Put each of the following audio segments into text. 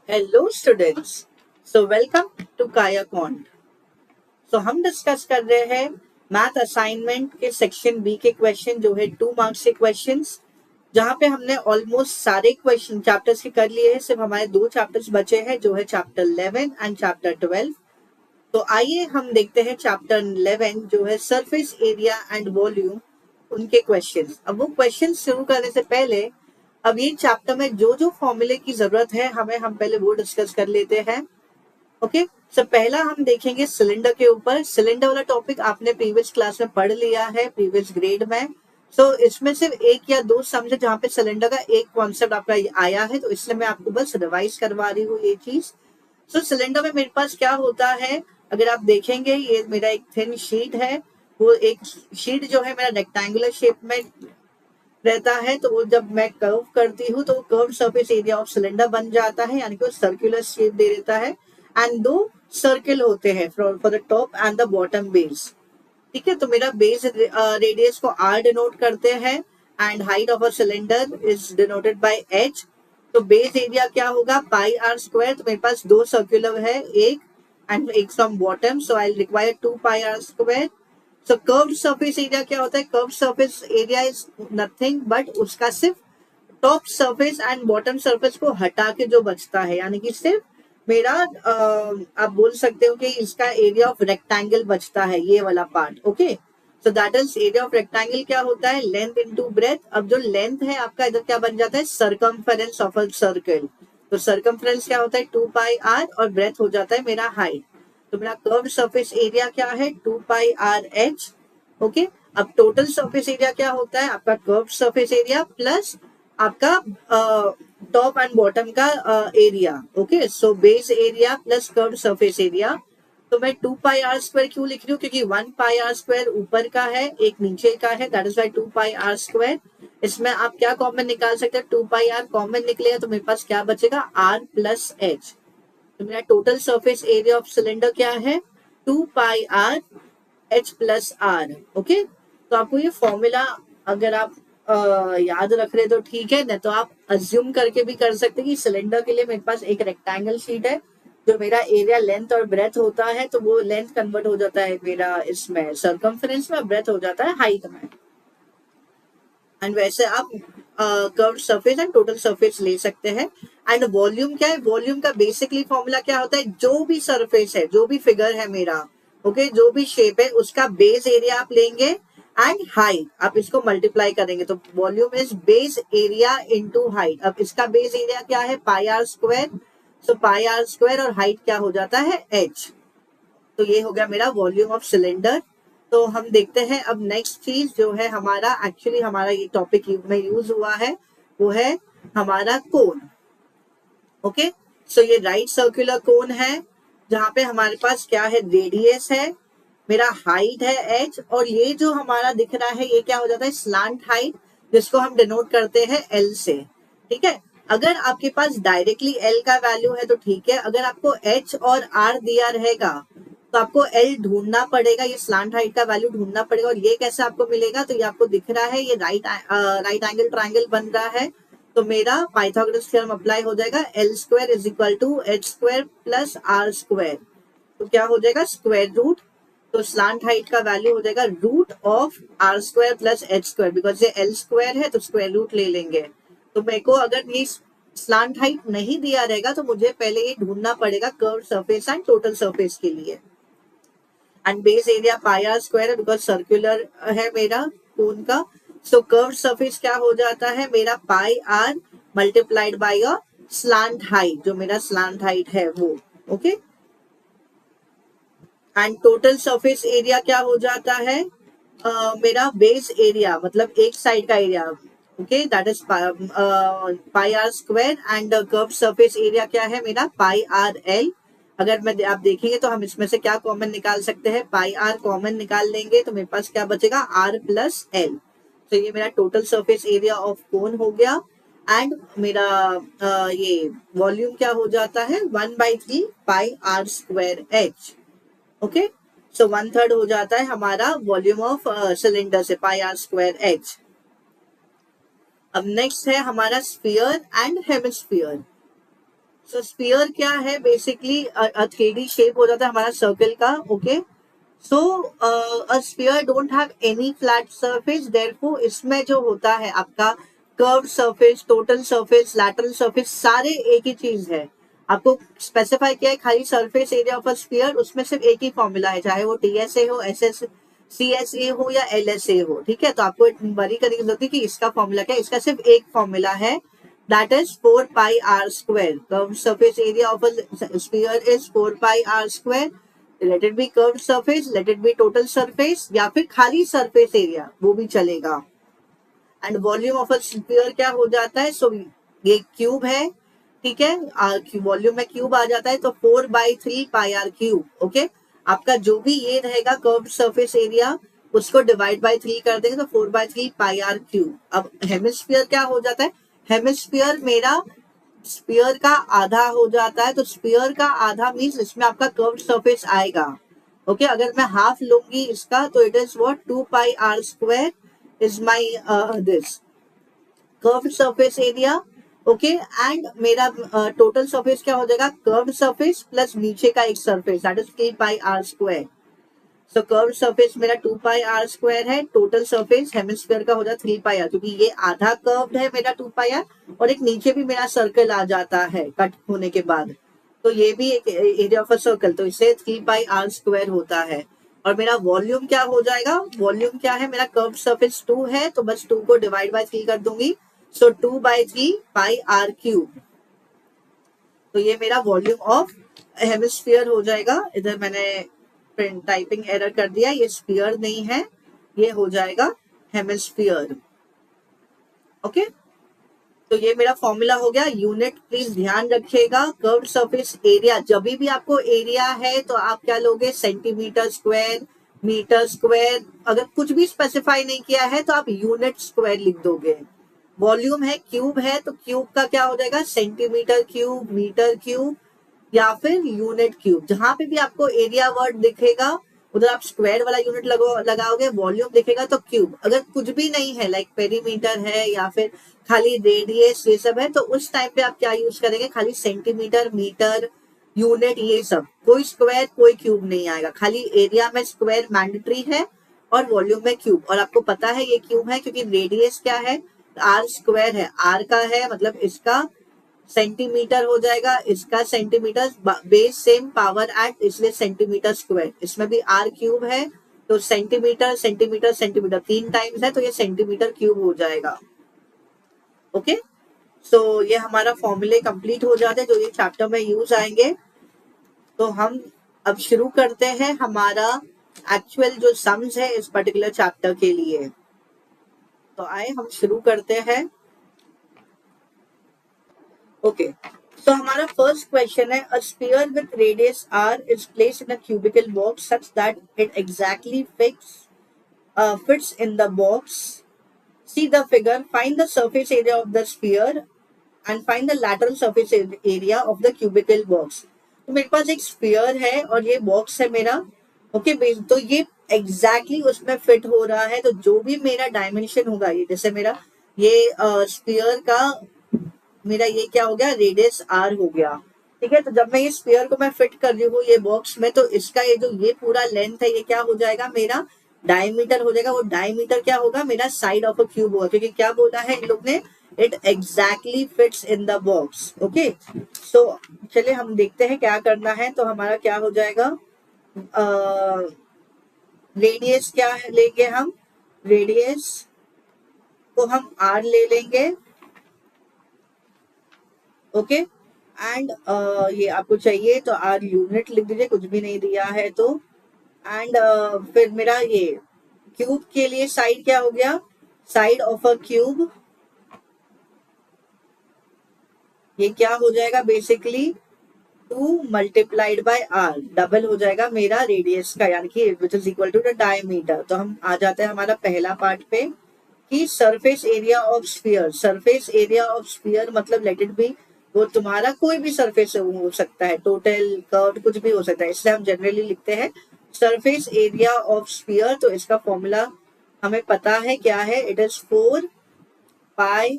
Hello students. Welcome to काया can't. हम discuss कर रहे हैं मैथ असाइनमेंट के सेक्शन बी के क्वेश्चन जो है 2 मार्क्स के क्वेश्चंस, जहाँ पे हमने ऑलमोस्ट सारे क्वेश्चन चैप्टर्स के कर लिए हैं। सिर्फ हमारे 2 चैप्टर्स बचे हैं जो है चैप्टर 11 एंड चैप्टर 12। तो आइए हम देखते हैं चैप्टर 11 जो है सरफेस एरिया एंड वॉल्यूम, उनके क्वेश्चंस। अब वो क्वेश्चन शुरू करने से पहले अब ये चैप्टर में जो जो फॉर्मूले की जरूरत है हम पहले वो डिस्कस कर लेते हैं। ओके, पहला हम देखेंगे सिलेंडर के ऊपर। सिलेंडर वाला टॉपिक आपने प्रीवियस क्लास में पढ़ लिया है, प्रीवियस ग्रेड में। इसमें सिर्फ एक या दो समझे जहाँ पे सिलेंडर का एक कॉन्सेप्ट आपका आया है, तो इसलिए मैं आपको बस रिवाइज करवा रही हूँ ये चीज। सिलेंडर में मेरे पास क्या होता है, अगर आप देखेंगे ये मेरा एक थिन शीट है। वो एक शीट जो है मेरा रेक्टेंगुलर शेप में रहता है, तो वो जब मैं कर्व करती हूँ तो curve surface area of cylinder बन जाता है, यानी कि वो सर्कुलर शेप दे देता है। एंड 2 सर्किल होते हैं for the top and the bottom base. ठीक है, तो मेरा बेस रेडियस को आर डिनोट करते हैं and height of a cylinder is denoted by H. तो बेस एरिया क्या होगा, पाई आर स्क्वायर। तो मेरे पास 2 सर्कुलर है, एक एंड एक from bottom, so I require 2 pi r square. Curved surface area क्या होता है, curved surface area is nothing but उसका सिर्फ top surface and bottom surface को हटा के जो बचता है, यानी कि सिर्फ मेरा आप बोल सकते हो कि इसका एरिया ऑफ रेक्टेंगल बचता है, ये वाला part. Okay, so that is area of rectangle क्या होता है, लेंथ इनटू ब्रेथ। अब जो लेंथ है आपका इधर क्या बन जाता है, सर्कमफेरेंस ऑफ अ सर्कल। तो सर्कमफेरेंस क्या होता है, 2 पाई आर, और ब्रेथ हो जाता है मेरा हाइट। तो मेरा कर्व सरफेस एरिया क्या है, 2 पाई आर एच। ओके, अब टोटल सरफेस एरिया क्या होता है, आपका कर्व सरफेस एरिया प्लस आपका टॉप एंड बॉटम का area. Okay, so base area plus curve surface area. तो मैं 2 पाई आर स्क्वायर क्यों लिख रही हूँ, क्योंकि 1 पाई आर स्क्वायर ऊपर का है, एक नीचे का है, that is why 2 pi r square. इसमें आप क्या कॉमन निकाल सकते हैं, 2 पाई आर कॉमन निकलेगा तो मेरे पास क्या बचेगा, आर प्लस एच। तो मेरा total surface area of cylinder क्या है, 2 pi r h plus r. Okay, तो आपको ये फॉर्मूला अगर आप याद रख रहे तो ठीक है, नहीं तो आप अज्यूम करके भी कर सकते हैं कि सिलेंडर के लिए मेरे पास एक रेक्टेंगल शीट है, जो मेरा एरिया लेंथ और ब्रेथ होता है, तो वो लेंथ कन्वर्ट हो जाता है मेरा इसमें सर्कमफेरेंस में, ब्रेथ हो जाता है हाइट में। एंड वैसे आप curve surface and total surface ले सकते हैं। एंड वॉल्यूम क्या है, वॉल्यूम का बेसिकली फॉर्मूला क्या होता है, जो भी सरफेस है, जो भी फिगर है मेरा, ओके, जो भी शेप है उसका बेस एरिया आप लेंगे एंड हाइट आप इसको मल्टीप्लाई करेंगे, तो volume is base area into height. अब इसका बेस एरिया क्या है, pi r square. So pi r square और हाइट क्या हो जाता है, एच। तो ये हो गया मेरा वॉल्यूम ऑफ सिलेंडर। तो हम देखते हैं अब नेक्स्ट चीज जो है हमारा, एक्चुअली हमारा ये टॉपिक में यूज हुआ है, वो है हमारा कोन। ओके, सो ये राइट सर्कुलर कोन है, जहां पे हमारे पास क्या है, रेडियस है, मेरा हाइट है एच, और ये जो हमारा दिख रहा है ये क्या हो जाता है, स्लांट हाइट, जिसको हम डिनोट करते हैं एल से। ठीक है, अगर आपके पास डायरेक्टली एल का वैल्यू है तो ठीक है, अगर आपको एच और आर दिया रहेगा तो आपको एल ढूंढना पड़ेगा, ये स्लांट हाइट का वैल्यू ढूंढना पड़ेगा। और ये कैसे आपको मिलेगा, तो ये आपको दिख रहा है, ये राइट एंगल ट्राइंगल बन रहा है, तो मेरा पाइथागोरस थ्योरम अप्लाई हो जाएगा, l square is equal to h square plus r square. तो क्या हो जाएगा, स्क्वायर रूट। तो स्लांट हाइट का वैल्यू हो जाएगा root of r square plus h square, because ये एल स्क्वायर है तो स्क्वायर रूट ले लेंगे। तो मेरे को अगर ये स्लांट हाइट नहीं दिया रहेगा तो मुझे पहले ये ढूंढना पड़ेगा curve surface and total surface के लिए। And base area pi r square, because circular है मेरा कोन का। सो कर्व सरफेस क्या हो जाता है मेरा, pi r multiplied by a slant height, जो मेरा स्लांट हाइट है वो। Okay, and total surface area क्या हो जाता है, मेरा बेस एरिया मतलब एक साइड का area. Okay, that is pi r square, and curve surface area क्या है मेरा, पाई आर एल। अगर मैं आप देखेंगे तो हम इसमें से क्या कॉमन निकाल सकते हैं, पाई आर कॉमन निकाल लेंगे तो मेरे पास क्या बचेगा, आर प्लस एल। तो ये मेरा total surface area of cone हो गया। एंड मेरा ये वॉल्यूम क्या हो जाता है, 1/3 pi r square H. Okay, सो 1/3 हो जाता है हमारा वॉल्यूम ऑफ सिलेंडर से, पाई आर स्क्वायर एच। अब नेक्स्ट है हमारा sphere and hemisphere. So sphere क्या है, बेसिकली 3D शेप हो जाता है हमारा सर्कल का. Okay, so a sphere don't have any flat surface, therefore इसमें जो होता है आपका curve surface, total surface, lateral surface सारे एक ही चीज है. आपको स्पेसिफाई किया है खाली surface area of a sphere, उसमें सिर्फ एक ही फॉर्मूला है, चाहे वो TSA हो, CSA हो या LSA हो. ठीक है, तो आपको वरी करने की जरूरत है कि इसका फॉर्मूला क्या है. इसका सिर्फ एक फॉर्मूला है, that is 4 pi r square. Curved surface area of a sphere is 4 pi r square. Let it be curved surface, let it be total surface, या फिर खाली surface area वो भी चलेगा. And volume of a sphere क्या हो जाता है, सो ये क्यूब है. ठीक है, वॉल्यूम में क्यूब आ जाता है, तो 4/3 पाई आर क्यूब. ओके, आपका जो भी ये रहेगा कर्व सरफेस एरिया, उसको डिवाइड बाय 3 कर देंगे तो 4/3 पाई आर क्यूब. अब हेमिस्फीयर क्या हो जाता है, हेमिस्फीयर मेरा स्फीयर का आधा हो जाता है, तो स्फीयर का आधा मीन्स इसमें आपका कर्व सरफेस आएगा. ओके, अगर मैं हाफ लूंगी इसका तो it is what 2 pi r square is my this curve surface area. Okay, and मेरा टोटल सरफेस क्या हो जाएगा, कर्व सरफेस प्लस नीचे का एक सरफेस, that is 3 pi r square. So curve surface मेरा 2 पाई आर स्क्वायर है, टोटल सरफेस हेमिस्फीयर का हो जाता है 3 पाई आर, क्योंकि ये आधा कर्व्ड है मेरा 2 पाई आर, और एक नीचे भी मेरा सर्कल आ जाता है कट होने के बाद, तो ये भी एक एरिया ऑफ अ सर्कल, तो इसे 3 पाई आर स्क्वायर होता है. और मेरा वॉल्यूम क्या हो जाएगा, वॉल्यूम क्या है, मेरा कर्व सरफेस 2 है, तो बस 2 को डिवाइड बाय 3 कर दूंगी, सो 2/3 पाई आर क्यूब. तो ये मेरा वॉल्यूम ऑफ हेमिस्फीयर हो जाएगा. इधर मैंने टाइपिंग एरर कर दिया, ये स्फीयर नहीं है, ये हो जाएगा हेमिस्फीयर. ओके, तो ये मेरा फॉर्मूला हो गया. यूनिट प्लीज ध्यान रखिएगा, कर्व्ड सरफेस एरिया जब भी आपको एरिया है तो आप क्या लोगे, सेंटीमीटर स्क्वायर, मीटर स्क्वायर. अगर कुछ भी स्पेसिफाई नहीं किया है तो आप यूनिट स्क्वायर लिख दोगे. वॉल्यूम है, क्यूब है, तो क्यूब का क्या हो जाएगा, सेंटीमीटर क्यूब, मीटर क्यूब या फिर यूनिट क्यूब. जहां पे भी आपको एरिया वर्ड दिखेगा उधर आप स्क्वायर वाला यूनिट लगाओगे. वॉल्यूम दिखेगा तो क्यूब. अगर कुछ भी नहीं है लाइक पेरीमीटर है या फिर खाली रेडियस ये सब है, तो उस टाइम पे आप क्या यूज करेंगे, खाली सेंटीमीटर, मीटर, यूनिट, ये सब. कोई स्क्वायर कोई क्यूब नहीं आएगा, खाली एरिया में स्क्वायर मैंडेटरी है और वॉल्यूम में क्यूब. और आपको पता है ये क्यूब है क्योंकि रेडियस क्या है, आर स्क्वायर है, आर का है मतलब इसका सेंटीमीटर हो जाएगा, इसका centimetre, base same power eight, इसलिए सेंटीमीटर स्क्वायर. इसमें भी आर क्यूब है तो सेंटीमीटर सेंटीमीटर सेंटीमीटर 3 टाइम्स है, तो ये सेंटीमीटर क्यूब हो जाएगा. ओके, सो ये हमारा फॉर्मूले कंप्लीट हो जाते हैं जो ये चैप्टर में यूज आएंगे. तो हम अब शुरू करते हैं हमारा एक्चुअल जो सम्स है इस पर्टिकुलर चैप्टर के लिए. तो आए हम शुरू करते हैं. ओके, सो हमारा फर्स्ट क्वेश्चन है, a sphere with radius r is placed in a cubical box such that it exactly fits in the box. See the figure, find the surface area of the sphere and find the lateral surface area of the cubical box. तो मेरे पास एक sphere है और ये box है मेरा. Okay, तो ये एग्जैक्टली उसमें फिट हो रहा है, तो जो भी मेरा डायमेंशन होगा, ये जैसे मेरा ये स्फीयर का मेरा ये क्या हो गया, रेडियस आर हो गया. ठीक है, तो जब मैं ये स्फीयर को मैं फिट कर रही हूँ ये बॉक्स में, तो इसका ये जो ये पूरा लेंथ है ये क्या हो जाएगा, मेरा डायमीटर हो जाएगा. वो डायमीटर क्या होगा, मेरा साइड ऑफ अ क्यूब होगा, क्योंकि क्या बोला है इन लोग ने, it exactly fits in the box. Okay, so चलिए हम देखते हैं क्या करना है. तो हमारा क्या हो जाएगा, रेडियस क्या लेंगे हम, रेडियस को हम आर ले लेंगे. ओके, एंड ये आपको चाहिए तो आर यूनिट लिख दीजिए, कुछ भी नहीं दिया है तो. एंड फिर मेरा ये क्यूब के लिए साइड क्या हो गया, साइड ऑफ अ क्यूब ये क्या हो जाएगा, basically 2 multiplied by r, double हो जाएगा मेरा रेडियस का, यानी कि which is equal to the diameter. तो हम आ जाते हैं हमारा पहला पार्ट पे कि surface area of sphere. Surface area of sphere मतलब लेट इट बी, वो तुम्हारा कोई भी सरफेस हो सकता है, टोटल, कर्व, कुछ भी हो सकता है, इसलिए हम जनरली लिखते हैं सरफेस एरिया ऑफ स्फीयर. तो इसका फॉर्मूला हमें पता है क्या है, it is 4 pi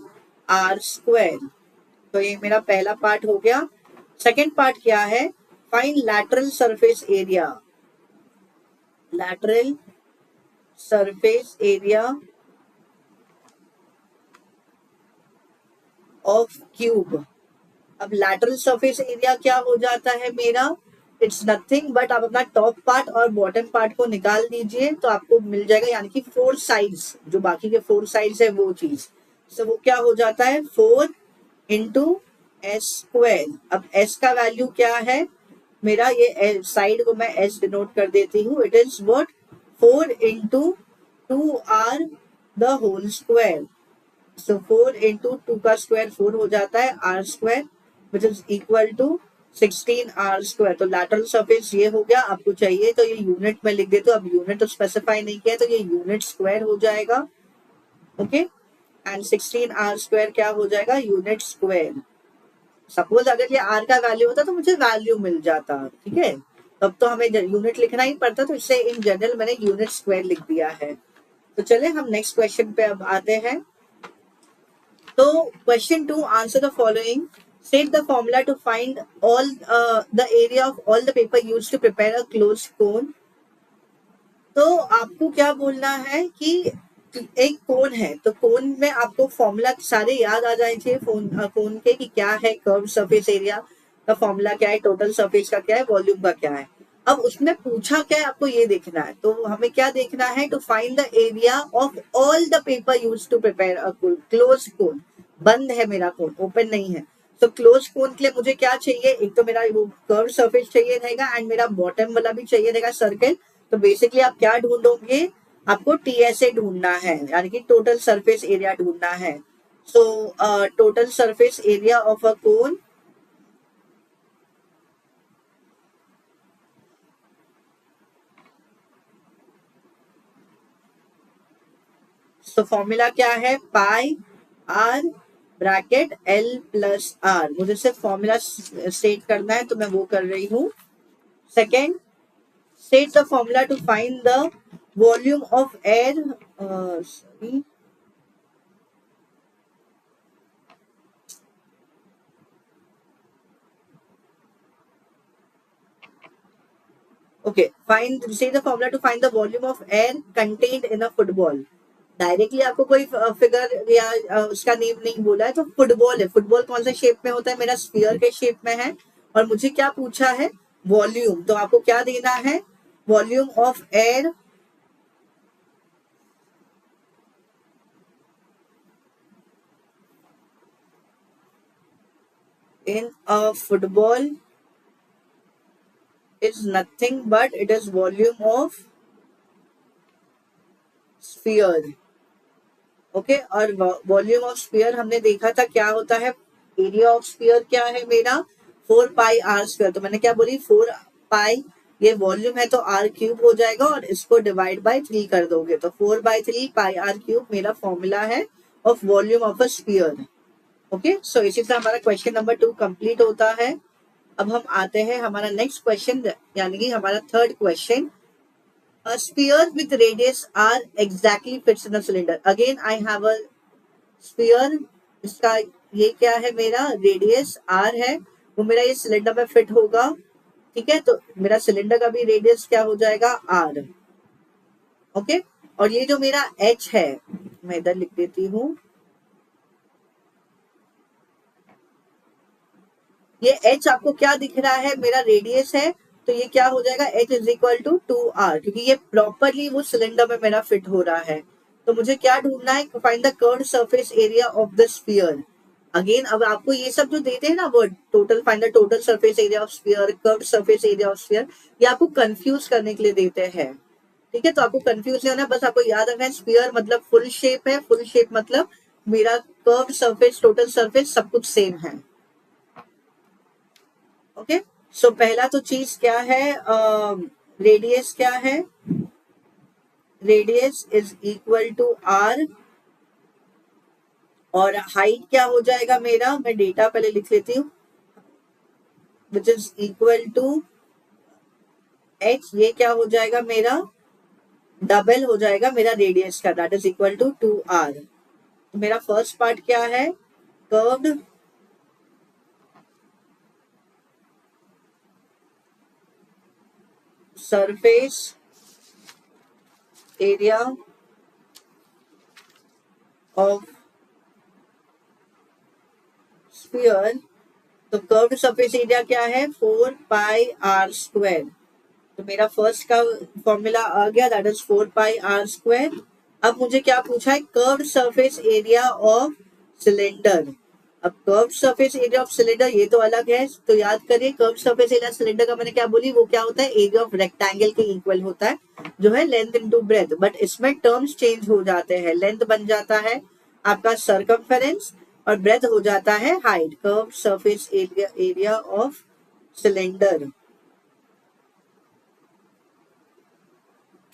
r square. तो ये मेरा पहला पार्ट हो गया. सेकेंड पार्ट क्या है, find lateral surface area, lateral surface area of cube. अब लैटरल सरफेस एरिया क्या हो जाता है मेरा, इट्स नथिंग बट आप अपना टॉप पार्ट और बॉटम पार्ट को निकाल दीजिए तो आपको मिल जाएगा, यानी कि फोर साइड्स, जो बाकी के फोर साइड्स है वो चीज। तो वो क्या हो जाता है, 4 × s²। अब s का वैल्यू क्या है मेरा, ये साइड को मैं s डिनोट कर देती हूँ, it is what 4 × 2r the whole square. So 4 × 2 का स्क्वायर 4 हो जाता है, r² which is equal to 16r²। तो लैटरल सरफेस ये हो गया, आपको चाहिए तो ये यूनिट में लिख देते हो, अब यूनिट तो स्पेसिफाई नहीं किया तो ये यूनिट स्क्वायर हो जाएगा। ओके, एंड 16r² क्या हो जाएगा, यूनिट स्क्वायर। सपोज अगर ये r का वैल्यू होता तो मुझे वैल्यू मिल जाता, ठीक है, तब तो हमें यूनिट लिखना ही पड़ता, तो इससे इन जनरल मैंने यूनिट स्क्वायर लिख दिया है। तो चले हम नेक्स्ट क्वेश्चन पे अब आते हैं। तो question 2, answer the following, state the formula to find all the area of all the paper used to prepare a closed cone। तो आपको क्या बोलना है कि एक कोन है, तो कोन में आपको फॉर्मूला सारे याद आ जाए चाहिए कोन के, कि क्या है कर्व सरफेस एरिया का फॉर्मूला, क्या है टोटल सरफेस का, क्या है वॉल्यूम का, क्या है। अब उसने पूछा क्या है, आपको ये देखना है, तो हमें क्या देखना है, to find the area of all the paper use to prepare a close cone. बंद है मेरा कोन, ओपन नहीं है। तो क्लोज कोन के लिए मुझे क्या चाहिए, एक तो मेरा वो कर्व सरफेस चाहिए रहेगा एंड मेरा बॉटम वाला भी चाहिए रहेगा सर्कल। तो बेसिकली आप क्या ढूंढोगे, आपको टीएसए ढूंढना है, यानी कि टोटल सरफेस एरिया ढूंढना है। So total surface area of a cone, तो फॉर्मूला क्या है, pi r bracket l plus r. मुझे सिर्फ फॉर्मूला स्टेट करना है तो मैं वो कर रही हूँ। Second, state the formula to find the volume of air, sorry, okay, say the formula to find the volume of air contained in a football। Directly आपको कोई फिगर या उसका नेम नहीं बोला है, तो फुटबॉल है, फुटबॉल कौन से शेप में होता है मेरा, स्फीयर के शेप में है, और मुझे क्या पूछा है, वॉल्यूम। तो आपको क्या देना है, volume of air in a football is nothing but it is volume of sphere। Okay, और वॉल्यूम ऑफ स्फीयर हमने देखा था क्या होता है, एरिया ऑफ स्फीयर क्या है मेरा, 4πr²। तो मैंने क्या बोली, 4π, ये वॉल्यूम है तो r³ हो जाएगा, और इसको डिवाइड बाय 3 कर दोगे तो 4/3πr³ मेरा फॉर्मूला है of volume of a sphere. Okay, so इसी तरह हमारा क्वेश्चन नंबर 2 कंप्लीट होता है। अब हम आते हैं हमारा नेक्स्ट क्वेश्चन, यानी कि हमारा third question, a sphere with radius r exactly fits in a cylinder। Again I have a sphere, इसका ये क्या है मेरा, रेडियस r है, वो मेरा ये सिलेंडर में फिट होगा, ठीक है, तो मेरा सिलेंडर का भी रेडियस क्या हो जाएगा, r। ओके, और ये जो मेरा h है, मैं इधर लिख देती हूँ, ये h आपको क्या दिख रहा है, मेरा रेडियस है, तो ये क्या हो जाएगा, h is equal to 2r, क्योंकि ये प्रॉपरली वो सिलेंडर में मेरा फिट हो रहा है। तो मुझे क्या ढूंढना है, find the curved surface area of the sphere. Again अब आपको ये सब जो देते हैं ना word, total find the total surface area of sphere, curved surface area of sphere, ये आपको कंफ्यूज करने के लिए देते हैं, ठीक है। तो आपको कंफ्यूज नहीं होना, बस आपको याद रखना है स्फीयर मतलब फुल शेप है, फुल शेप मतलब मेरा कर्व्ड सरफेस, टोटल सरफेस सब कुछ सेम है। ओके, सो पहला तो चीज क्या है, रेडियस क्या है, radius is equal to r, और हाइट क्या हो जाएगा मेरा, मैं डेटा पहले लिख लेती हूँ, which is equal to h, ये क्या हो जाएगा मेरा, डबल हो जाएगा मेरा रेडियस का, that is equal to 2r। तो मेरा फर्स्ट पार्ट क्या है, curved surface area of sphere, तो कर्व्ड सरफेस एरिया क्या है 4πr²। तो मेरा फर्स्ट का फॉर्मूला आ गया, दैट इज 4πr²। अब मुझे क्या पूछा है, curved surface area of cylinder. अब curved surface area of cylinder ये तो अलग है, तो याद करिए कर्व्ड सरफेस एरिया सिलेंडर का मैंने क्या बोली, वो क्या होता है, एरिया ऑफ रेक्टेंगल के इक्वल होता है, जो है लेंथ इनटू ब्रेथ। बट इसमें टर्म्स चेंज हो जाते हैं, लेंथ बन जाता है आपका सर्कमफेरेंस और ब्रेथ हो जाता है height. Curved surface area of cylinder,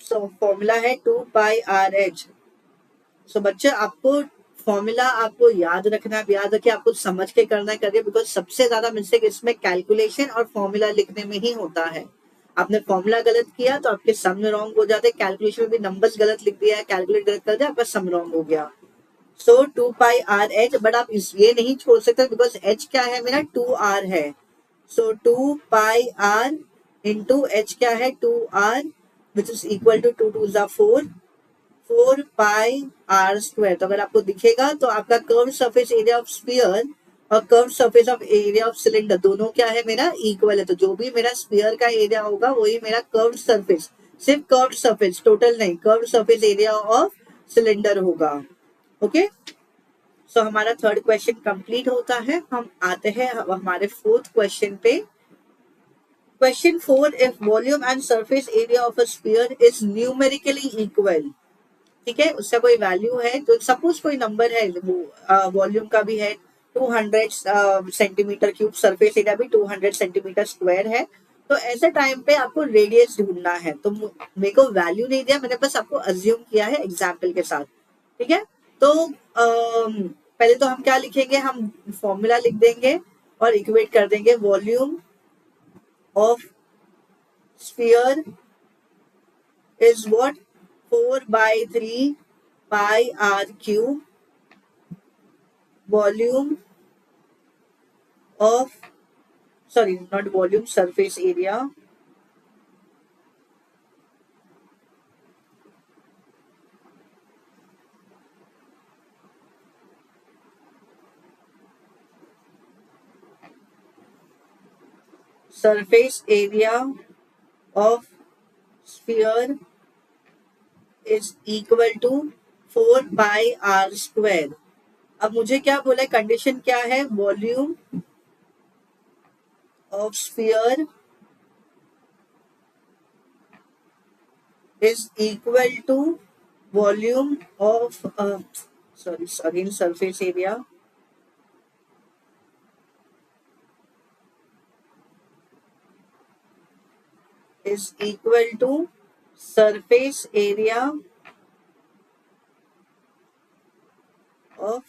so formula है 2πRH। सो बच्चे आपको फॉर्मूला आपको याद रखना, याद रखिए, आपको समझ के करना करिए, बिकॉज सबसे ज्यादा मिस्टेक इसमें कैलकुलेशन और फॉर्मूला लिखने में ही होता है। आपने फॉर्मूला गलत किया तो आपके सम रॉन्ग हो जाते, कैलकुलेशन में भी नंबर्स गलत लिख दिया है, कैलकुलेट गलत कर दिया, आपका सम रॉन्ग हो गया। सो 2πRH, बट आप ये नहीं छोड़ सकते बिकॉज H क्या है मेरा 2R है। सो 2πR इंटू H क्या है 2R, which is equal to 2 2 4, 4πr²। तो अगर आपको दिखेगा तो आपका curve surface area of sphere और curve surface of area of cylinder दोनों क्या है मेरा इक्वल है। तो जो भी मेरा स्फीयर का एरिया होगा वही मेरा कर्व सरफेस, सिर्फ कर्व सरफेस, टोटल नहीं, curve surface area of cylinder होगा। ओके, सो हमारा थर्ड क्वेश्चन कंप्लीट होता है। हम आते हैं अब हमारे फोर्थ क्वेश्चन पे। Question 4, if volume and surface area of a sphere is numerically equal, ठीक है, उसका कोई वैल्यू है, तो सपोज कोई नंबर है, वो वॉल्यूम का भी है 200 सेंटीमीटर क्यूब, सरफेस एरिया भी 200 सेंटीमीटर स्क्वायर है, तो ऐसे टाइम पे आपको रेडियस ढूंढना है। तो मेरे को वैल्यू नहीं दिया, मैंने बस आपको अज्यूम किया है एग्जाम्पल के साथ, ठीक है। तो पहले तो हम क्या लिखेंगे, हम फॉर्मूला लिख देंगे और इक्वेट कर देंगे, volume of sphere is what 4/3 pi r cube, volume of, sorry, not volume, surface area of sphere is equal to 4πr²। अब मुझे क्या बोला है, कंडीशन क्या है, volume of sphere is equal to volume of surface area is equal to surface area of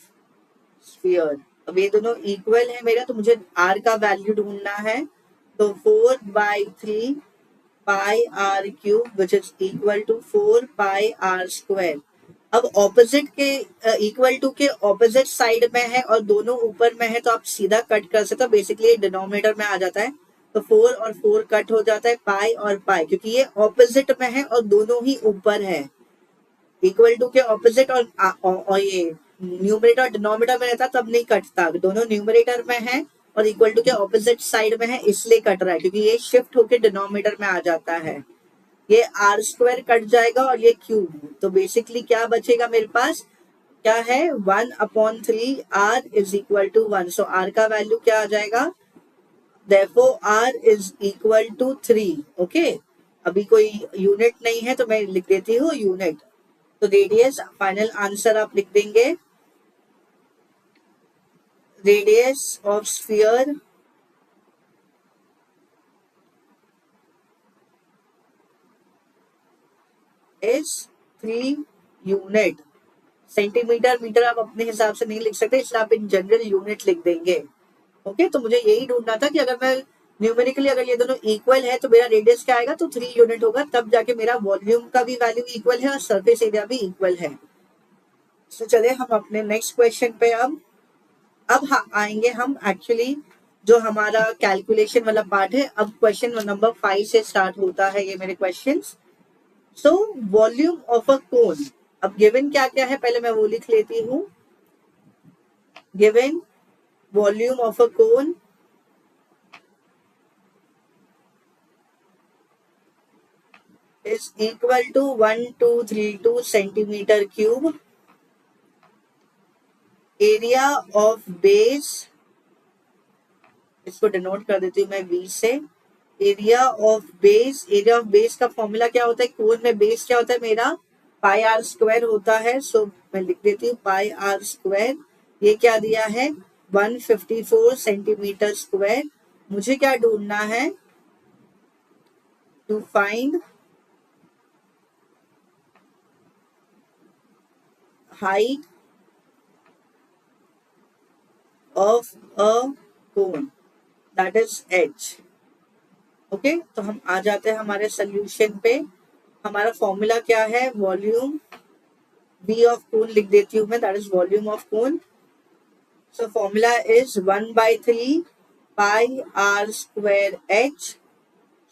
sphere. अब ये दोनों इक्वल है मेरा, तो मुझे r का वैल्यू ढूंढना है, तो 4/3 πr³ which is equal to 4πr²। अब ऑपोजिट के इक्वल टू के ऑपोजिट साइड में है और दोनों ऊपर में है, तो आप सीधा कट कर सकते हो, बेसिकली डिनोमिनेटर में आ जाता है, तो 4 और 4 कट हो जाता है, पाई और पाई, क्योंकि ये ऑपोजिट में है और दोनों ही ऊपर है। इक्वल टू के ऑपोजिट और ये न्यूमरेटर और डिनोमिनेटर में रहता तब नहीं कटता, दोनों न्यूमरेटर में है और इक्वल टू के ऑपोजिट साइड में है, इसलिए कट रहा है, क्योंकि ये शिफ्ट होके डिनोमिनेटर में आ जाता है। ये r² कट जाएगा और ये क्यूब, तो बेसिकली क्या बचेगा मेरे पास, क्या है 1/3 r is equal to 1। So r का वैल्यू क्या आ जाएगा, therefore r is equal to 3। Okay, अभी कोई यूनिट नहीं है तो मैं लिख देती हूँ यूनिट। तो रेडियस, फाइनल आंसर आप लिख देंगे, radius of sphere is 3 unit. Centimetre metre आप अपने हिसाब से नहीं लिख सकते, इसलिए आप इन जनरल यूनिट लिख देंगे। ओके, तो मुझे यही ढूंढना था कि अगर मैं न्यूमेरिकली अगर ये दोनों इक्वल है तो मेरा रेडियस क्या आएगा, तो 3 यूनिट होगा, तब जाके मेरा वॉल्यूम का भी वैल्यू इक्वल है और सरफेस एरिया भी इक्वल है। तो चले हम अपने नेक्स्ट क्वेश्चन पे अब हाँ आएंगे हम एक्चुअली जो हमारा कैलकुलेशन वाला पार्ट है। अब क्वेश्चन नंबर 5 से स्टार्ट होता है ये मेरे questions. So volume of a cone, अब गिवन क्या क्या है पहले मैं वो लिख लेती हूँ। Given volume of a cone is equal to 1232 centimeter cube. Area of base, इसको डिनोट कर देती हूँ मैं V से। Area of base, area of base का फॉर्मूला क्या होता है, कोन में बेस क्या होता है मेरा, पाई आर स्क्वायर होता है। सो मैं लिख देती हूँ पाई आर स्क्वायर। ये क्या दिया है, 154 सेंटीमीटर स्क्वायर। मुझे क्या ढूंढना है, to find height of a cone, that is h। Okay, तो हम आ जाते हैं हमारे सोल्यूशन पे। हमारा फॉर्मूला क्या है, वॉल्यूम v ऑफ कोन लिख देती हूँ मैं, that is volume of cone. So formula is 1/3 pi r square h।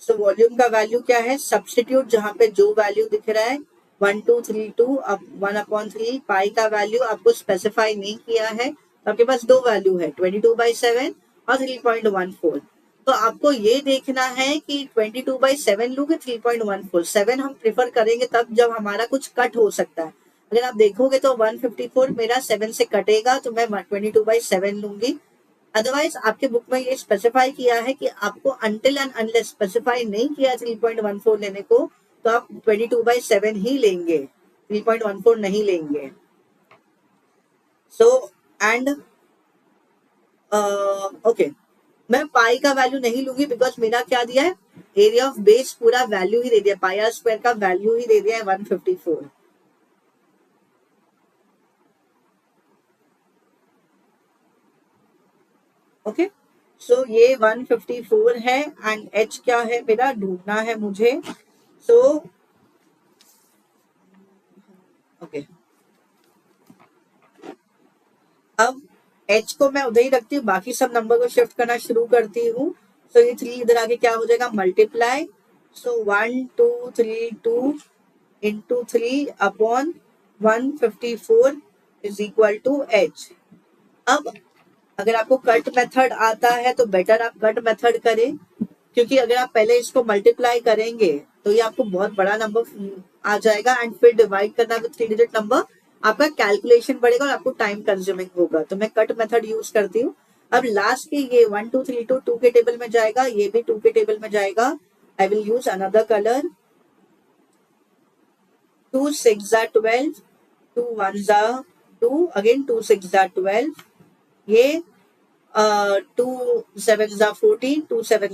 So volume का वैल्यू क्या है, सब्सटीट्यूट जहां पे जो वैल्यू दिख रहा है 1232 अब 1/3 पाई का वैल्यू आपको स्पेसिफाई नहीं किया है, तो आपके पास दो वैल्यू है 22/7 और 3.14। तो आपको ये देखना है कि 22/7 लूँ कि 3.14। 7 हम प्रिफर करेंगे तब जब हमारा कुछ कट हो सकता है। अगर आप देखोगे तो 154 मेरा 7 से कटेगा, तो मैं 22/7 लूंगी। अदरवाइज आपके बुक में ये स्पेसिफाई किया है कि आपको अनटिल एंड अनलेस स्पेसिफाई नहीं किया 3.14 लेने को, तो आप 22/7 ही लेंगे, 3.14 नहीं लेंगे। सो एंड ओके, मैं पाई का वैल्यू नहीं लूंगी बिकॉज मेरा क्या दिया है, एरिया ऑफ बेस पूरा वैल्यू ही दे दिया, पाई आर स्क्वायर का वैल्यू ही दे दिया है 154। ओके, सो ये 154 है एंड h क्या है मेरा ढूंढना है मुझे। सो ओके, अब h को मैं उधर ही रखती हूँ, बाकी सब नंबर को शिफ्ट करना शुरू करती हूँ। सो ये 3 इधर आके क्या हो जाएगा, multiply. So 1232 into 3 upon 154 is equal to h। अब अगर आपको कट मेथड आता है तो बेटर आप कट मेथड करें, क्योंकि अगर आप पहले इसको मल्टीप्लाई करेंगे तो ये आपको बहुत बड़ा नंबर आ जाएगा एंड फिर डिवाइड करना विद 3 डिजिट नंबर, आपका कैलकुलेशन बढ़ेगा और आपको टाइम कंज्यूमिंग होगा। तो मैं कट मेथड यूज करती हूँ। अब लास्ट के ये 1 2 3 2 2 के टेबल में जाएगा, ये भी 2 के टेबल में जाएगा। I will use another colour. 2 6 12, 2 1 2, again 2 6 12, ये 2 7 14, 2 7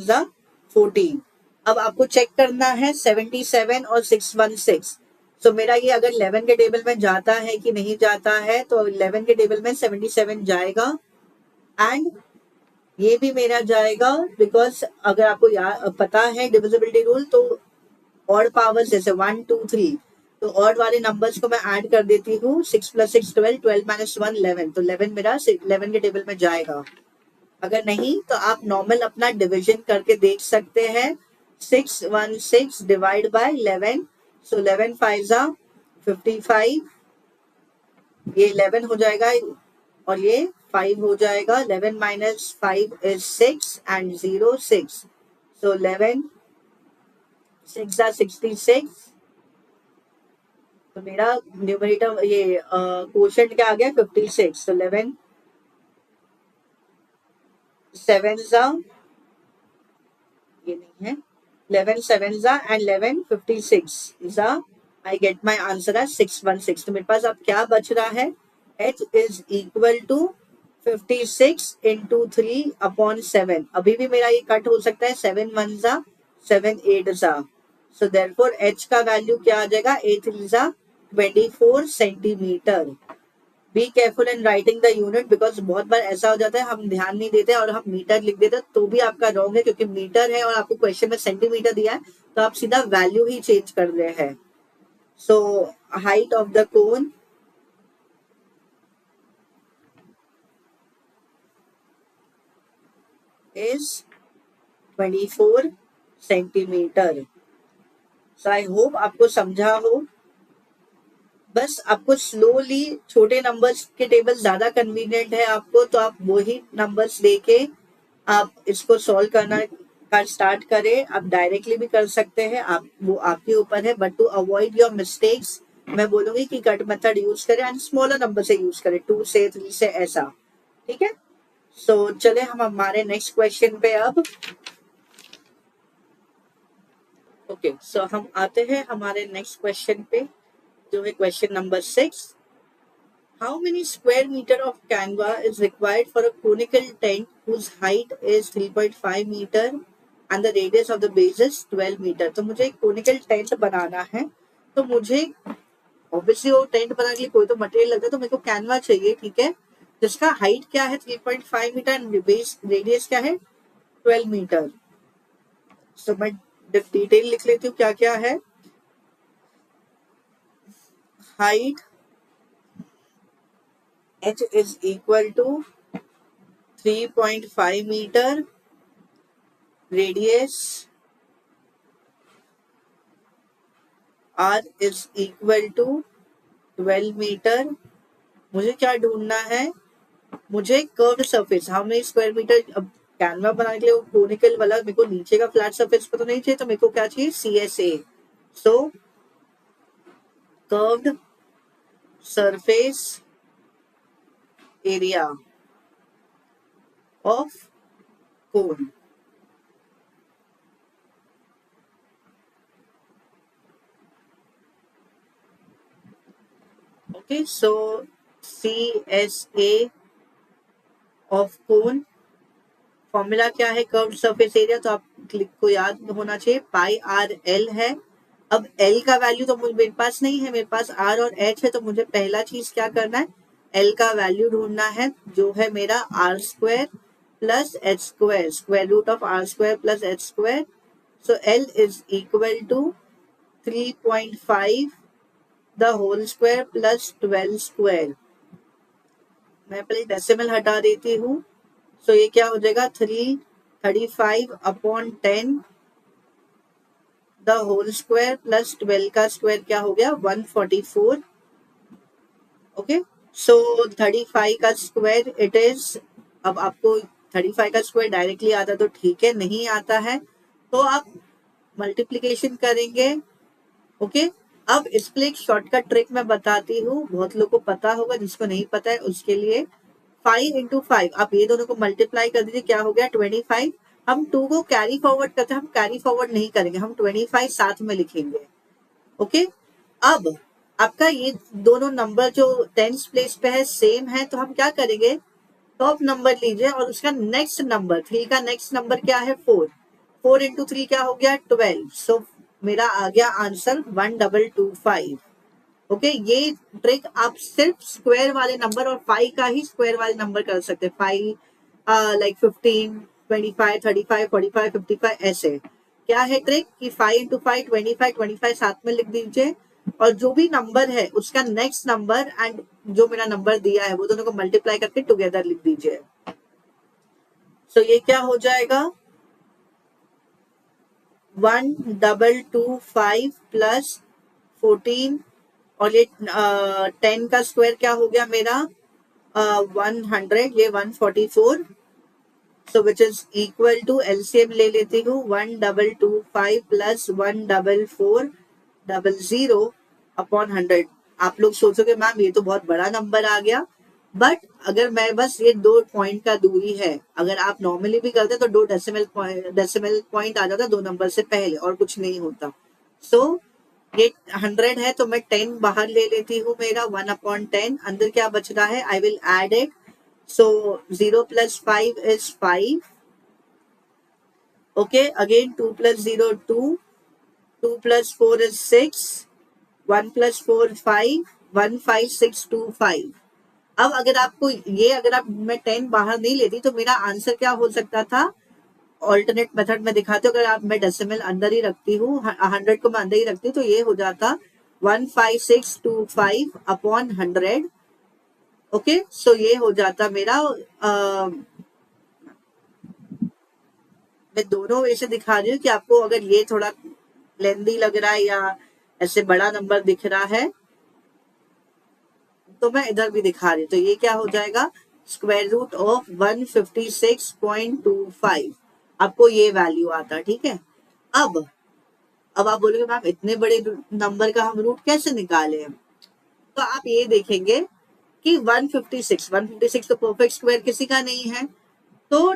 14। अब आपको चेक करना है 77 और 616। सो मेरा ये अगर 11 के टेबल में जाता है कि नहीं जाता है, तो 11 के टेबल में 77 जाएगा एंड ये भी मेरा जाएगा, बिकॉज अगर आपको पता है डिविजिबिलिटी रूल, तो ऑड पावर्स जैसे 1 2 3, तो ऑड वाले नंबर्स को मैं ऐड कर देती हूँ। 6 + 6 12, 12 - 1 11, तो 11 मेरा 11 के टेबल में जाएगा। अगर नहीं तो आप नॉर्मल अपना डिवीजन करके देख सकते हैं। 616 डिवाइड बाय 11, सो 11 5 55, ये 11 हो जाएगा और ये 5 हो जाएगा। 11 - 5 इज 6 एंड 0 6, सो 11 6 66। तो मेरा न्यूमरेटर ये क्वोशंट क्या आ गया, 56। तो 11 7 ये नहीं है, 11 7 and 11 56 is I get my answer as 616। तो मेरे पास अब क्या बच रहा है, h is equal to 56 into 3 upon 7। अभी भी मेरा ये कट हो सकता है, 7 1 7 8 सो देयरफॉर h का वैल्यू क्या आ जाएगा, 8 24 centimetre. Be careful in writing the unit, because बहुत बार ऐसा हो जाता है हम ध्यान नहीं देते और हम मीटर लिख देते, तो भी आपका रॉन्ग है, क्योंकि मीटर है और आपको क्वेश्चन में सेंटीमीटर दिया है, तो आप सीधा वैल्यू ही चेंज कर रहे हैं। So height of the cone is 24 centimetre. So I hope आपको समझा हो। बस आपको स्लोली छोटे नंबर्स के टेबल ज्यादा कन्वीनियंट है आपको, तो आप वही नंबर्स लेके आप इसको सॉल्व करना का स्टार्ट करें। आप डायरेक्टली भी कर सकते हैं, आप वो आपके ऊपर है, but to avoid your mistakes मैं बोलूंगी कि कट मेथड यूज करें एंड स्मॉलर नंबर से यूज करें, 2 से 3 से ऐसा। ठीक है, सो चले हम हमारे नेक्स्ट क्वेश्चन पे अब। ओके, सो हम आते हैं हमारे नेक्स्ट क्वेश्चन पे, जो है question number 6। How many square meter of canvas is required for a conical tent whose height is 3.5 meter and the radius of the base is 12 meter? तो मुझे एक conical tent बनाना है, तो मुझे ऑब्वियसली वो टेंट बनाने के लिए कोई तो मटेरियल लगता है, तो मेरे को कैनवा चाहिए, ठीक है, जिसका हाइट क्या है 3.5 मीटर एंड बेस रेडियस क्या है 12 मीटर। सो मैं डिटेल लिख लेती हूँ क्या क्या है। Height h is equal to 3.5 meter, radius r is equal to 12 metre. मुझे क्या ढूंढना है, मुझे curved surface, how many square metre. अब कैनवा बनाने के लिए वो कोनिकल वाला मेरे को नीचे का फ्लैट सरफेस पर तो नहीं चाहिए, तो मेरे को क्या चाहिए CSA। So curved surface area of cone. Okay, so CSA of cone formula क्या है कर्व्ड सरफेस एरिया, तो आप को याद होना चाहिए पाई आर एल है। अब एल का वैल्यू तो मेरे पास नहीं है, मेरे पास आर और एच है, तो मुझे पहला चीज क्या करना है, एल का वैल्यू ढूंढना है, जो है मेरा r square plus h square, square root of r square plus h square. So l is equal to 3.5 the whole square plus 12 square. मैं पहले डेसिमल हटा देती हूँ, सो ये क्या हो जाएगा 335 upon 10 the whole square plus 12 का स्क्वायर क्या हो गया 144। ओके, सो 35 का स्क्वायर इट इज, अब आपको 35 का स्क्वायर डायरेक्टली आता तो ठीक है, नहीं आता है तो आप मल्टीप्लीकेशन करेंगे। ओके, अब इसके लिए एक शॉर्टकट ट्रिक मैं बताती हूँ, बहुत लोगों को पता होगा, जिसको नहीं पता है उसके लिए 5 इंटू 5, आप ये दोनों को मल्टीप्लाई कर दीजिए, क्या हो गया 25। हम 2 को कैरी फॉरवर्ड करते हैं, हम कैरी फॉरवर्ड नहीं करेंगे, हम 25 साथ में लिखेंगे। ओके, अब आपका ये दोनों नंबर जो टेंस प्लेस पे है सेम है, तो हम क्या करेंगे, टॉप नंबर लीजिए और उसका नेक्स्ट नंबर 3 का नेक्स्ट नंबर क्या है 4, 4 इंटू 3 क्या हो गया 12। सो मेरा आ गया आंसर 1225। ओके, ये ट्रिक आप सिर्फ स्क्वायर वाले नंबर और 5 का ही स्क्वायर वाले नंबर कर सकते हैं, 5 लाइक 15 25 35 45 55 ऐसे। क्या है ट्रिक कि 5 इंटू 5 25 25 साथ में लिख दीजिए, और जो भी नंबर है उसका नेक्स्ट नंबर एंड जो मेरा नंबर दिया है वो दोनों को मल्टीप्लाई करके टुगेदर लिख दीजिए। सो ये क्या हो जाएगा 1225 प्लस 14 और ये 10 का स्क्वायर क्या हो गया मेरा 100, ये 144। So which is equal to LCM ले लेती हूँ 1225 प्लस 14400 अपॉन 100। आप लोग सोचोगे मैम ये तो बहुत बड़ा नंबर आ गया, बट अगर मैं बस ये 2 पॉइंट का दूरी है, अगर आप नॉर्मली भी करते तो 2 डेसिमल पॉइंट आ जाता 2 नंबर से पहले और कुछ नहीं होता। सो ये 100 है तो मैं 10 बाहर ले लेती हूँ, मेरा 1/10 अंदर क्या बच रहा है, I will add it. So 0 plus 5 is 5। Okay, again 2 plus 0 2, 2 plus 4 is 6, 1 plus 4 5, 15625। अब अगर आपको ये, अगर आप मैं 10 बाहर नहीं लेती तो मेरा आंसर क्या हो सकता था, ऑल्टरनेट मेथड में दिखाते हो, अगर आप मैं डेसिमल अंदर ही रखती हूँ, 100 को मैं अंदर ही रखती हूँ, तो ये हो जाता 15625 अपॉन 100। ओके, सो ये हो जाता मेरा मैं दोनों वे से दिखा रही हूँ कि आपको अगर ये थोड़ा लेंदी लग रहा है या ऐसे बड़ा नंबर दिख रहा है तो मैं इधर भी दिखा रही हूँ। तो ये क्या हो जाएगा, स्क्वायर रूट ऑफ 156.25 आपको ये वैल्यू आता है। ठीक है, अब आप बोलोगे मैम इतने बड़े नंबर का हम रूट कैसे निकाले, तो आप ये देखेंगे कि 156 तो परफेक्ट स्क्वायर किसी का नहीं है, तो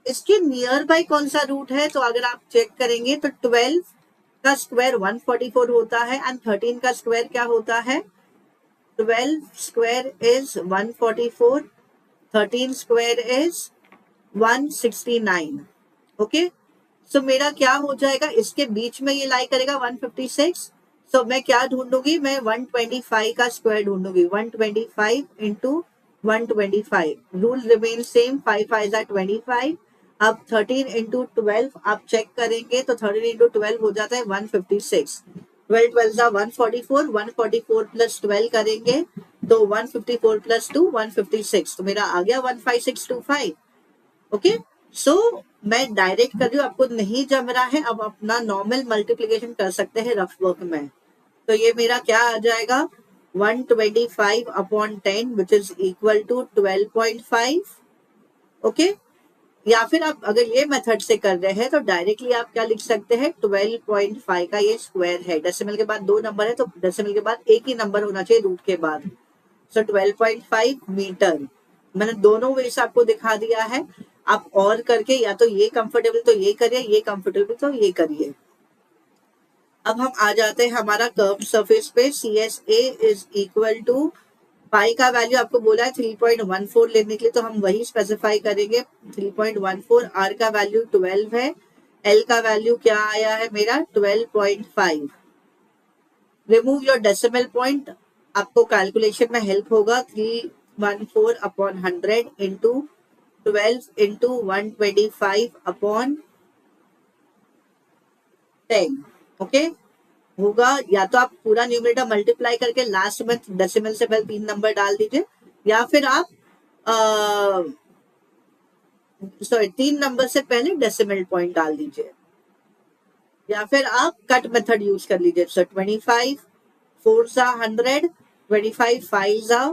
इसके नियर बाय कौन सा रूट है, तो अगर आप चेक करेंगे तो 12 का स्क्वायर 144 होता है एंड 13 का स्क्वायर क्या होता है, 12 square is 144, 13 square is 169। Okay, so मेरा क्या हो जाएगा, इसके बीच में ये लाई करेगा 156। सो मैं क्या ढूंढूंगी, मैं 125 का स्क्वायर ढूंढूंगी, 125 इंटू 125, रूल रिमेन सेम, 5 5 25। अब 13 इंटू 12 आप चेक करेंगे तो 13 इंटू 12 हो जाता है 156, 12 12 जा 144, 144 प्लस 12 करेंगे तो 154 प्लस 2 156, तो मेरा आ गया 15625। ओके, सो मैं डायरेक्ट कर रही हूँ, आपको नहीं जम रहा है, अब अपना नॉर्मल मल्टीप्लीकेशन कर सकते हैं रफ वर्क में। तो ये मेरा क्या आ जाएगा, 125 upon 10 which is equal to 12.5। Okay, या फिर आप अगर ये मेथड से कर रहे हैं तो डायरेक्टली आप क्या लिख सकते हैं, 12.5 का ये स्क्वायर है, डेसिमल के बाद 2 नंबर है तो डेसिमल के बाद एक ही नंबर होना चाहिए रूट के बाद। सो 12.5 मीटर। मैंने दोनों वे से आपको दिखा दिया है, आप और करके या तो ये कंफर्टेबल तो ये करिए, ये कंफर्टेबल तो ये करिए। अब हम आ जाते हैं हमारा कर्व सरफेस पे, C S A is equal to pi का वैल्यू आपको बोला है 3.14 लेने के लिए, तो हम वही स्पेसिफाई करेंगे 3.14। आर का वैल्यू 12 है, एल का वैल्यू क्या आया है मेरा 12.5। रिमूव योर डेसिमल पॉइंट, आपको कैलकुलेशन में हेल्प होगा, 314 upon 100 into 12 into 125 upon 10। Okay, होगा या तो आप पूरा न्यूमरेटर मल्टीप्लाई करके लास्ट में डेसिमल से पहले 3 नंबर डाल दीजिए, या फिर आप सॉरी 3 नंबर से पहले डेसिमल पॉइंट डाल दीजिए, या फिर आप कट मेथड यूज कर लीजिए। सो 25 4 जा 100, 25 5 जा,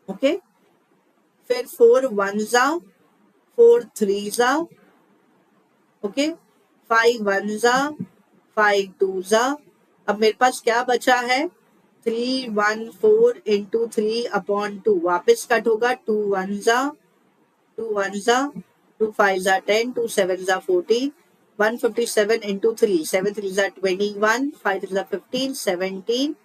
ओके, फिर 4 1 जा, 4 3 जा, ओके, 5 1 जा, 5 2 जा। अब मेरे पास क्या बचा है, 314 इंटू 3 अपॉन 2, वापिस कट होगा, 2 1 जा, 2 1 जा, 2 5 जा 10, 2 7 जा 40, 157 इंटू 3, 7 3 जा 21, 5 3 जा 15, 17,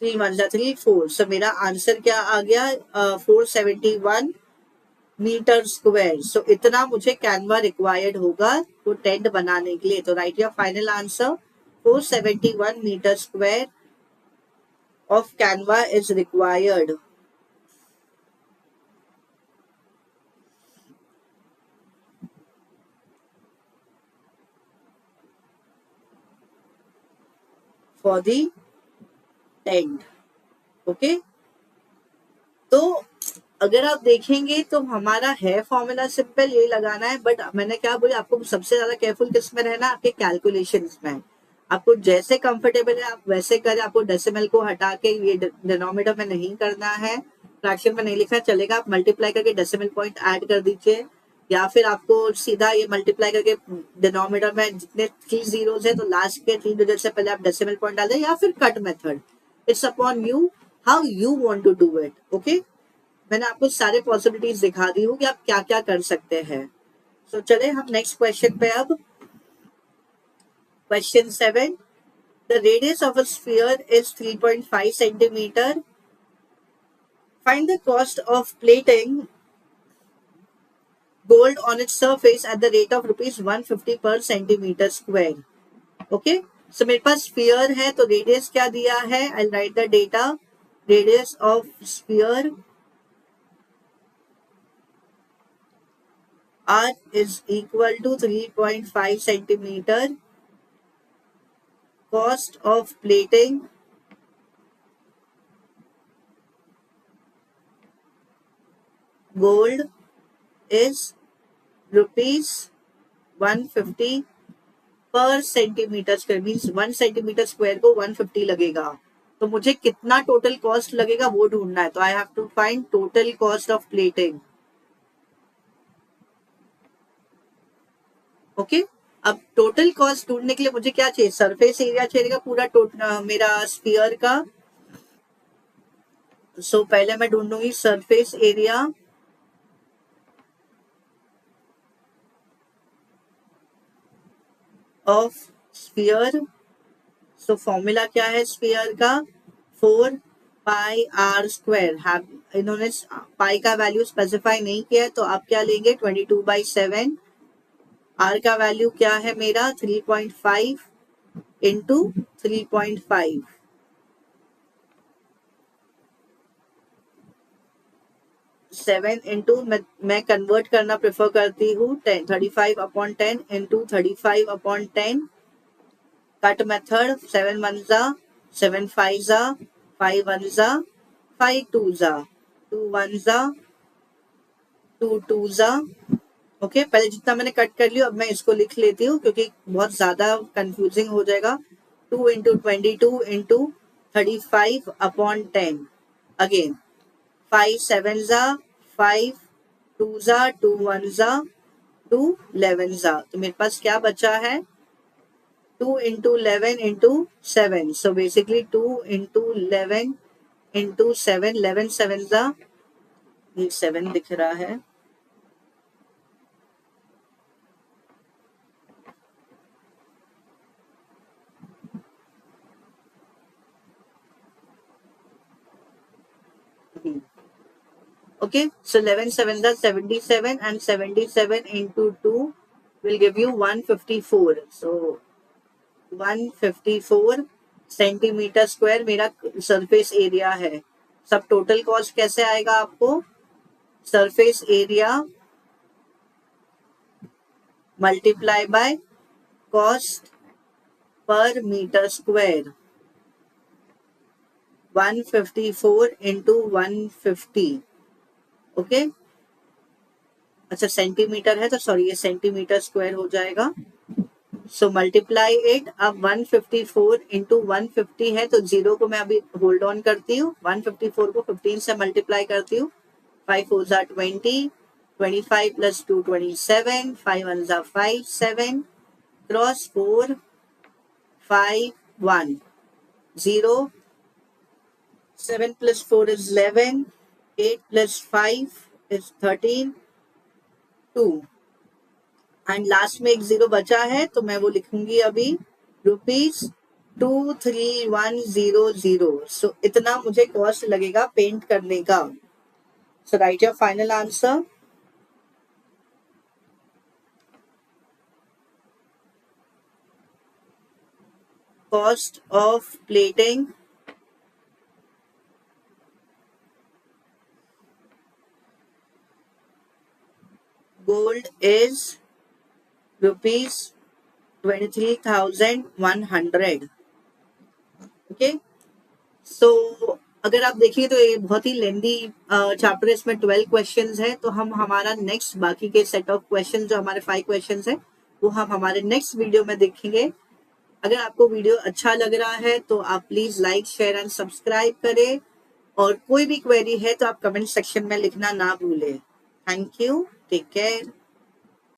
3 1 जा 3 4। सो मेरा आंसर क्या आ गया, 471 मीटर स्क्वायर। सो इतना मुझे कैनवा रिक्वायर्ड होगा वो टेंट बनाने के लिए। तो write your final answer, 471 metre square of canvas is required for the tent. Okay, तो अगर आप देखेंगे तो हमारा है फॉर्मूला सिंपल, ये लगाना है, बट मैंने क्या बोला आपको सबसे ज्यादा केयरफुल किस में रहना, आपके कैलकुलेशंस में। आपको जैसे कंफर्टेबल है आप वैसे करें, आपको डेसिमल को हटा के ये डिनोमिनेटर में नहीं करना है, फ्रैक्शन में नहीं लिखना चलेगा, आप मल्टीप्लाई करके डेसिमल पॉइंट ऐड कर दीजिए, या फिर आपको सीधा ये मल्टीप्लाई करके डिनोमिनेटर में जितने 3 जीरोस है तो लास्ट के 3 डिजिट से पहले आप डेसिमल पॉइंट डाल दें, या फिर cut method, it's upon you how you want to do it. Okay, मैंने आपको सारे पॉसिबिलिटीज दिखा दी हूँ कि आप क्या क्या कर सकते हैं। तो चले हम नेक्स्ट क्वेश्चन पे। अब question 7, the radius of a sphere is 3.5 centimetre, find the cost of plating gold on its surface at the rate of rupees 150 per centimeter square. Okay, so मेरे पास स्फीयर है तो रेडियस क्या दिया है, I write the data, radius of sphere R is equal to 3.5 centimeter. Cost of plating gold is ₹150 पर centimetre square, means 1 centimetre square को 150 लगेगा। तो मुझे कितना टोटल कॉस्ट लगेगा वो ढूंढना है। तो I have to find total cost of plating. Okay, अब टोटल कॉस्ट ढूंढने के लिए मुझे क्या चाहिए, सरफेस एरिया चाहिएगा पूरा मेरा स्फीयर का। सो पहले मैं ढूंढूंगी surface area of sphere. So formula क्या है स्फीयर का, 4πr²। इन्होंने पाई का वैल्यू स्पेसिफाई नहीं किया है, तो आप क्या लेंगे 22/7। आर का वैल्यू क्या है मेरा 3.5 इंटू 3.5। 7 इंटू मैं कन्वर्ट करना प्रेफर करती हूँ 35/10 इंटू 35/10। कट मेथड 7 1 जा 7 5 जा 5 1 जा 5 2 जा 2 1 जा 2 2 जा। ओके, पहले जितना मैंने कट कर लिया अब मैं इसको लिख लेती हूँ क्योंकि बहुत ज्यादा कंफ्यूजिंग हो जाएगा। 2 इंटू 22 इंटू 35/10। अगेन 5 7 जा 5 2 जा 2 1 जा 2 11 जा। तो मेरे पास क्या बचा है 2 into 11 into 7। So basically 2 into 11 into 7, 11 7 जा, ये 7 दिख रहा है। Okay, so 11 7 is 77 and 77 into 2 will give you 154. So 154 centimetre square मेरा सरफेस एरिया है। सब टोटल कॉस्ट कैसे आएगा आपको, surface area multiply by cost per metre square 154 into 150। Okay, अच्छा सेंटीमीटर है तो सॉरी ये सेंटीमीटर स्क्वायर हो जाएगा। So multiply it. अब 154 इंटू 150 है तो जीरो को मैं अभी होल्ड ऑन करती हूँ, 154 को 15 से मल्टीप्लाई करती हूँ। 5 4 जा 20, 25 प्लस 2 27, 5 1 जा 5 7 cross 4 5 1 0, 7 plus 4 is 11, 8 plus 5 is 13, 2 and last में एक जीरो बचा है तो मैं वो लिखूंगी अभी ₹23100। सो इतना मुझे कॉस्ट लगेगा पेंट करने का। So write your final answer. Cost of plating gold is ₹23,100। Okay, so अगर आप देखिए तो ये बहुत ही लेंदी चैप्टर है, इसमें 12 क्वेश्चंस है। तो हम हमारा नेक्स्ट बाकी के सेट ऑफ क्वेश्चंस जो हमारे 5 क्वेश्चंस है वो हम हमारे नेक्स्ट वीडियो में देखेंगे। अगर आपको वीडियो अच्छा लग रहा है तो आप please like share and subscribe करें, और कोई भी क्वेरी है तो आप कमेंट सेक्शन में लिखना ना भूलें। Thank you, take care.